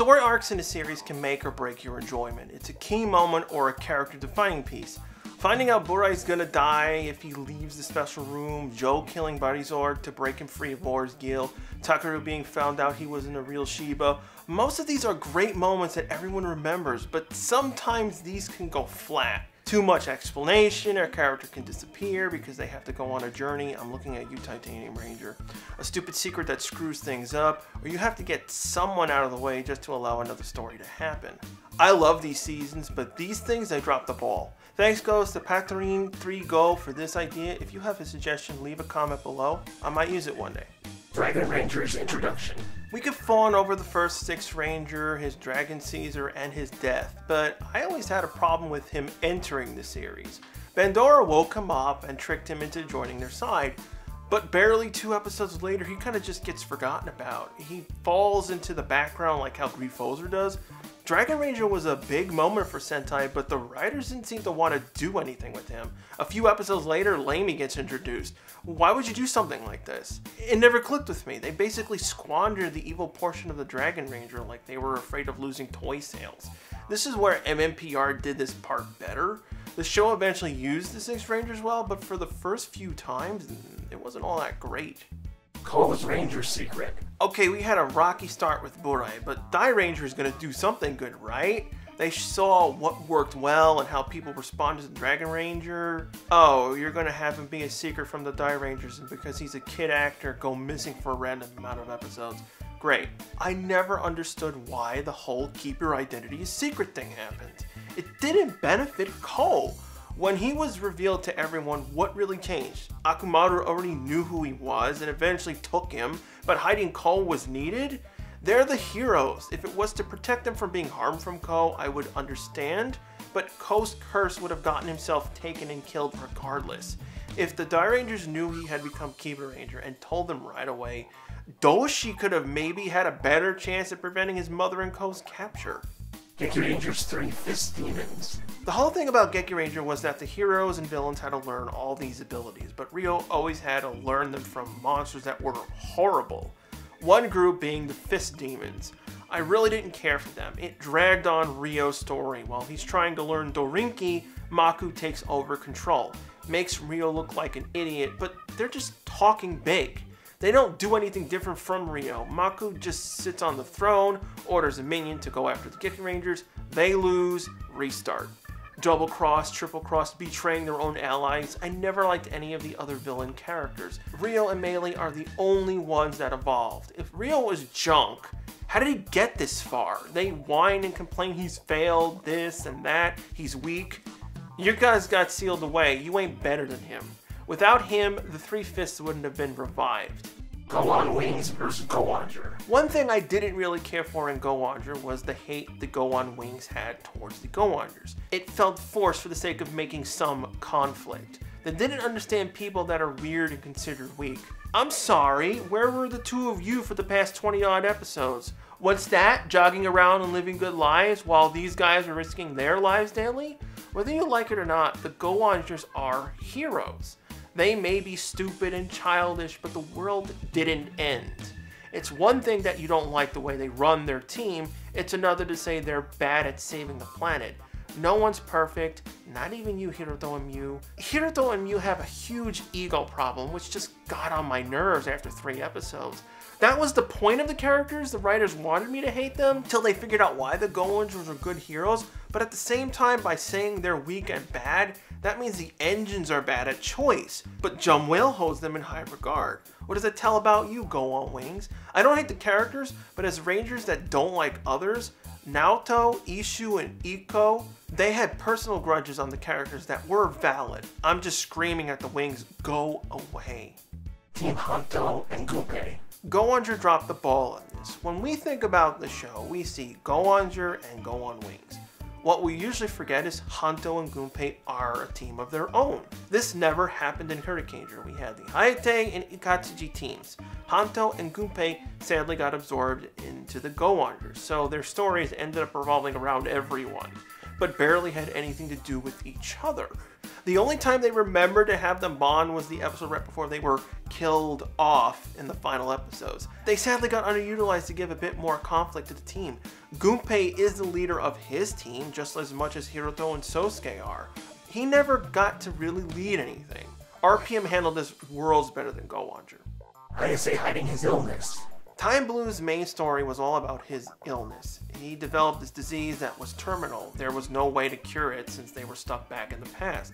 Story arcs in a series can make or break your enjoyment. It's a key moment or a character defining piece. Finding out Burai's gonna die if he leaves the special room, Joe killing Barizorg to break him free of Lord's guild, Takeru being found out he wasn't a real Shiba. Most of these are great moments that everyone remembers, but sometimes these can go flat. Too much explanation, a character can disappear because they have to go on a journey. I'm looking at you, Titanium Ranger. A stupid secret that screws things up, or you have to get someone out of the way just to allow another story to happen. I love these seasons, but these things, they drop the ball. Thanks goes to Pactorine3Go for this idea. If you have a suggestion, leave a comment below. I might use it one day. Dragon Ranger's introduction. We could fawn over the first 6 Ranger, his Dragon Caesar, and his death, but I always had a problem with him entering the series. Bandora woke him up and tricked him into joining their side, but barely 2 episodes later, he kind of just gets forgotten about. He falls into the background like how Griefozer does. Dragon Ranger was a big moment for Sentai, but the writers didn't seem to want to do anything with him. A few episodes later, Lamey gets introduced. Why would you do something like this? It never clicked with me. They basically squandered the evil portion of the Dragon Ranger like they were afraid of losing toy sales. This is where MMPR did this part better. The show eventually used the 6 Rangers well, but for the first few times, it wasn't all that great. Cole's Ranger secret. Okay, we had a rocky start with Burai, but Die Ranger is going to do something good, right? They saw what worked well and how people responded to Dragon Ranger. Oh, you're going to have him be a secret from the Die Rangers, and because he's a kid actor, go missing for a random amount of episodes. Great. I never understood why the whole keep your identity a secret thing happened. It didn't benefit Cole. When he was revealed to everyone, what really changed? Akumaro already knew who he was and eventually took him, but hiding Cole was needed? They're the heroes. If it was to protect them from being harmed from Ko, I would understand, but Ko's curse would have gotten himself taken and killed regardless. If the Die Rangers knew he had become Gekiranger and told them right away, Doshi could have maybe had a better chance at preventing his mother and Ko's capture. Gekiranger's 3 Fist Demons. The whole thing about Gekiranger was that the heroes and villains had to learn all these abilities, but Ryo always had to learn them from monsters that were horrible. One group being the Fist Demons. I really didn't care for them. It dragged on Ryo's story. While he's trying to learn Dorinki, Maku takes over control. Makes Ryo look like an idiot, but they're just talking big. They don't do anything different from Ryo. Maku just sits on the throne, orders a minion to go after the Gekirangers. They lose, restart. Double cross, triple cross, betraying their own allies. I never liked any of the other villain characters. Ryo and Melee are the only ones that evolved. If Ryo was junk, how did he get this far? They whine and complain he's failed, this and that, he's weak. You guys got sealed away, you ain't better than him. Without him, the 3 Fists wouldn't have been revived. Go-On Wings vs. Go-Onger. One thing I didn't really care for in Go-Onger was the hate the Go-On Wings had towards the Go-Ongers. It felt forced for the sake of making some conflict. They didn't understand people that are weird and considered weak. I'm sorry, where were the 2 of you for the past 20-odd episodes? What's that? Jogging around and living good lives while these guys are risking their lives daily? Whether you like it or not, the Go-Ongers are heroes. They may be stupid and childish, but the world didn't end. It's one thing that you don't like the way they run their team, it's another to say they're bad at saving the planet. No one's perfect, not even you, Hiroto and Mew. Hiroto and Mew have a huge ego problem, which just got on my nerves after 3 episodes. That was the point of the characters. The writers wanted me to hate them till they figured out why the Go-Ongers were good heroes, but at the same time, by saying they're weak and bad, that means the engines are bad at choice. But Jum Whale holds them in high regard. What does it tell about you, Go-On Wings? I don't hate the characters, but as Rangers that don't like others, Naoto, Ishu, and Iko, they had personal grudges on the characters that were valid. I'm just screaming at the Wings, go away. Team Hanto and Gunpei. Go-Onger dropped the ball on this. When we think about the show, we see Go-Onger and Go-On Wings. What we usually forget is Hanto and Gunpei are a team of their own. This never happened in Shurikenger. We had the Hayate and Ikatsuji teams. Hanto and Gunpei sadly got absorbed into the Go-Ongers, so their stories ended up revolving around everyone, but barely had anything to do with each other. The only time they remembered to have them bond was the episode right before they were killed off in the final episodes. They sadly got underutilized to give a bit more conflict to the team. Gunpei is the leader of his team just as much as Hiroto and Sosuke are. He never got to really lead anything. RPM handled this worlds better than Go-Onger. Ayase hiding his illness. Time Blue's main story was all about his illness. He developed this disease that was terminal. There was no way to cure it since they were stuck back in the past.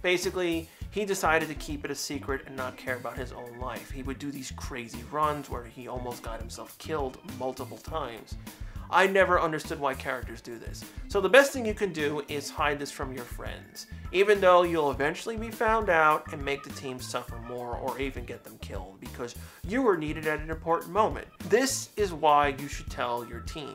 Basically, he decided to keep it a secret and not care about his own life. He would do these crazy runs where he almost got himself killed multiple times. I never understood why characters do this. So the best thing you can do is hide this from your friends, even though you'll eventually be found out and make the team suffer more or even get them killed because you were needed at an important moment. This is why you should tell your team.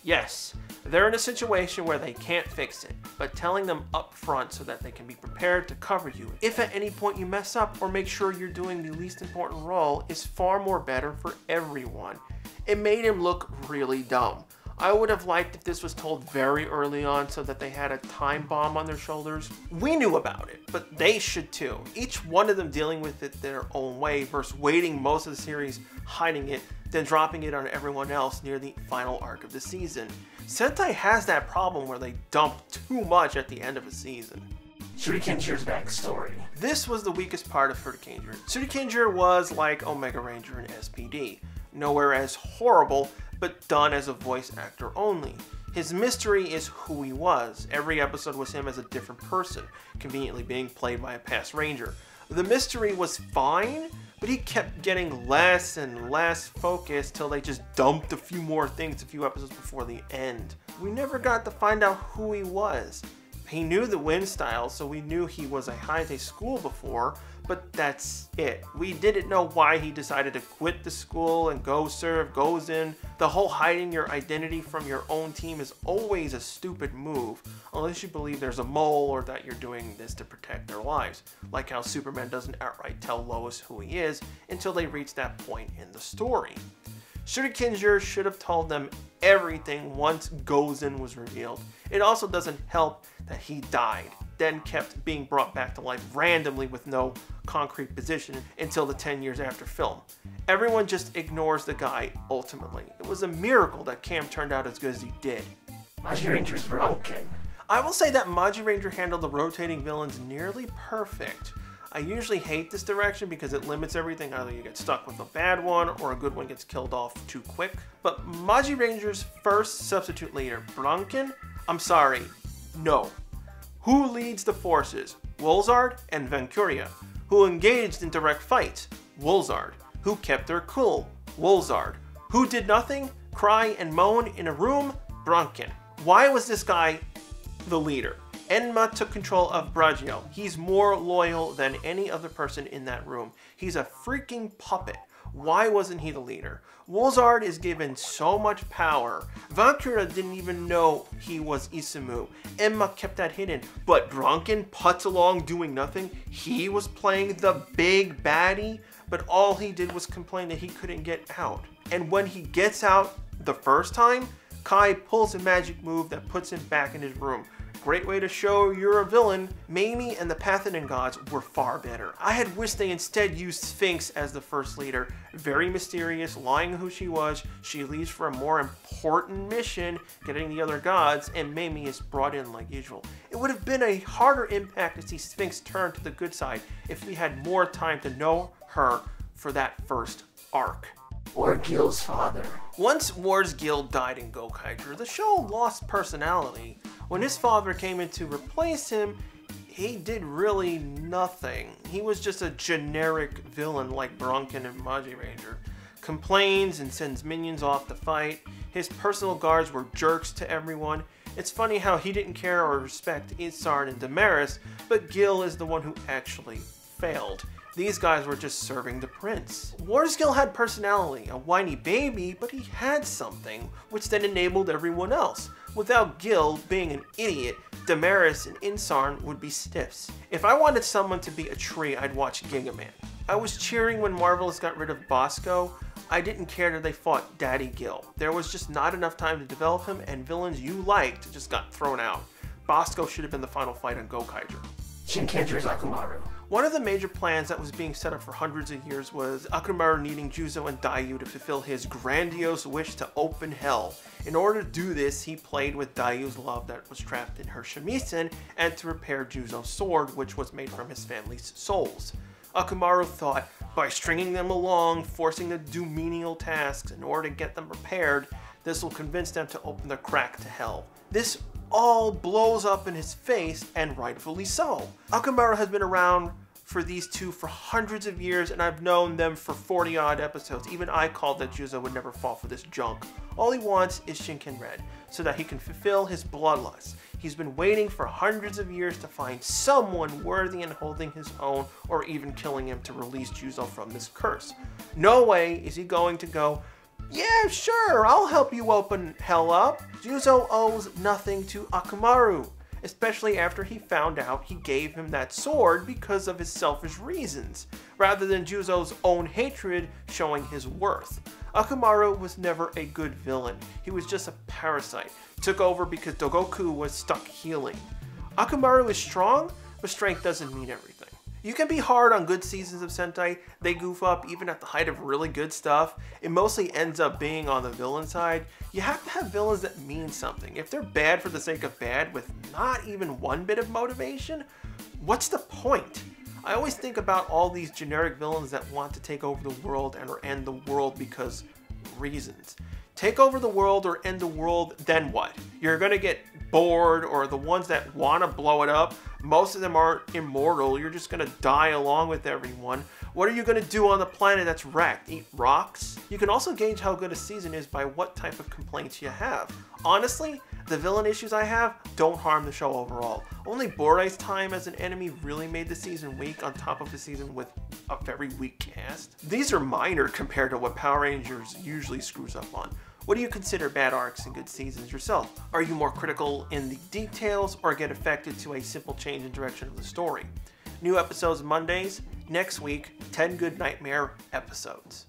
Yes, they're in a situation where they can't fix it, but telling them up front so that they can be prepared to cover you if at any point you mess up or make sure you're doing the least important role is far more better for everyone. It made him look really dumb. I would have liked if this was told very early on so that they had a time bomb on their shoulders. We knew about it, but they should too. Each one of them dealing with it their own way versus waiting most of the series hiding it, then dropping it on everyone else near the final arc of the season. Sentai has that problem where they dump too much at the end of a season. Shurikenger's backstory. This was the weakest part of Shurikenger. Shurikenger was like Magiranger and SPD. Nowhere as horrible, but done as a voice actor only. His mystery is who he was. Every episode was him as a different person, conveniently being played by a past ranger. The mystery was fine, but he kept getting less and less focused till they just dumped a few more things a few episodes before the end. We never got to find out who he was. He knew the wind style, so we knew he was a high-tech school before, but that's it. We didn't know why he decided to quit the school and go serve Gozen. The whole hiding your identity from your own team is always a stupid move, unless you believe there's a mole or that you're doing this to protect their lives. Like how Superman doesn't outright tell Lois who he is until they reach that point in the story. Shurikenger should have told them everything once Gozen was revealed. It also doesn't help that he died, then kept being brought back to life randomly with no concrete position until the 10 years after film. Everyone just ignores the guy ultimately. It was a miracle that Cam turned out as good as he did. Magiranger's Branken. I will say that Magiranger handled the rotating villains nearly perfect. I usually hate this direction because it limits everything. Either you get stuck with a bad one or a good one gets killed off too quick. But Magiranger's first substitute leader, Branken, I'm sorry, no. Who leads the forces? Wolzard and Vancuria. Who engaged in direct fights? Wolzard. Who kept their cool? Wolzard. Who did nothing? Cry and moan in a room? Branken. Why was this guy the leader? Enma took control of Bragio. He's more loyal than any other person in that room. He's a freaking puppet. Why wasn't he the leader? Wolzard is given so much power. Vancuria didn't even know he was Isamu. Enma kept that hidden. But Branken putts along doing nothing. He was playing the big baddie, but all he did was complain that he couldn't get out. And when he gets out the first time, Kai pulls a magic move that puts him back in his room. Great way to show you're a villain. Mamie and the Pathogen gods were far better. I had wished they instead used Sphinx as the first leader. Very mysterious, lying who she was. She leaves for a more important mission, getting the other gods, and Mamie is brought in like usual. It would have been a harder impact to see Sphinx turn to the good side if we had more time to know her for that first arc. Wargil's father. Once Wargil died in Gekiranger, the show lost personality. When his father came in to replace him, he did really nothing. He was just a generic villain like Branken and Magiranger. Complains and sends minions off to fight. His personal guards were jerks to everyone. It's funny how he didn't care or respect Isard and Damaris, but Gil is the one who actually failed. These guys were just serving the prince. Wargil had personality, a whiny baby, but he had something, which then enabled everyone else. Without Gil being an idiot, Damaris and Insarn would be stiffs. If I wanted someone to be a tree, I'd watch Gigaman. I was cheering when Marvelous got rid of Bosco. I didn't care that they fought Daddy Gil. There was just not enough time to develop him, and villains you liked just got thrown out. Bosco should have been the final fight on Gekiranger. Shinkenger's Akumaro. One of the major plans that was being set up for hundreds of years was Akumaro needing Juzo and Dayu to fulfill his grandiose wish to open hell. In order to do this, he played with Dayu's love that was trapped in her shamisen and to repair Juzo's sword, which was made from his family's souls. Akumaro thought by stringing them along, forcing them to do menial tasks in order to get them repaired, this will convince them to open the crack to hell. This all blows up in his face, and rightfully so. Akumaro has been around for these two for hundreds of years, and I've known them for 40 odd episodes. Even I called that Juzo would never fall for this junk. All he wants is Shinkenger, so that he can fulfill his bloodlust. He's been waiting for hundreds of years to find someone worthy in holding his own, or even killing him to release Juzo from this curse. No way is he going to go, "Yeah, sure, I'll help you open hell up." Juzo owes nothing to Akumaro, especially after he found out he gave him that sword because of his selfish reasons, rather than Juzo's own hatred showing his worth. Akumaro was never a good villain. He was just a parasite. Took over because Dogoku was stuck healing. Akumaro is strong, but strength doesn't mean everything. You can be hard on good seasons of Sentai. They goof up even at the height of really good stuff. It mostly ends up being on the villain side. You have to have villains that mean something. If they're bad for the sake of bad with not even one bit of motivation, what's the point? I always think about all these generic villains that want to take over the world and or end the world because reasons. Take over the world or end the world, then what? You're gonna get bored, or the ones that want to blow it up, most of them aren't immortal. You're just gonna die along with everyone. What are you gonna do on the planet that's wrecked? Eat rocks? You can also gauge how good a season is by what type of complaints you have. Honestly, the villain issues I have don't harm the show overall. Only Borai's time as an enemy really made the season weak, on top of a season with a very weak cast. These are minor compared to what Power Rangers usually screws up on. What do you consider bad arcs and good seasons yourself? Are you more critical in the details, or get affected to a simple change in direction of the story? New episodes Mondays. Next week, 10 Good Nightmare episodes.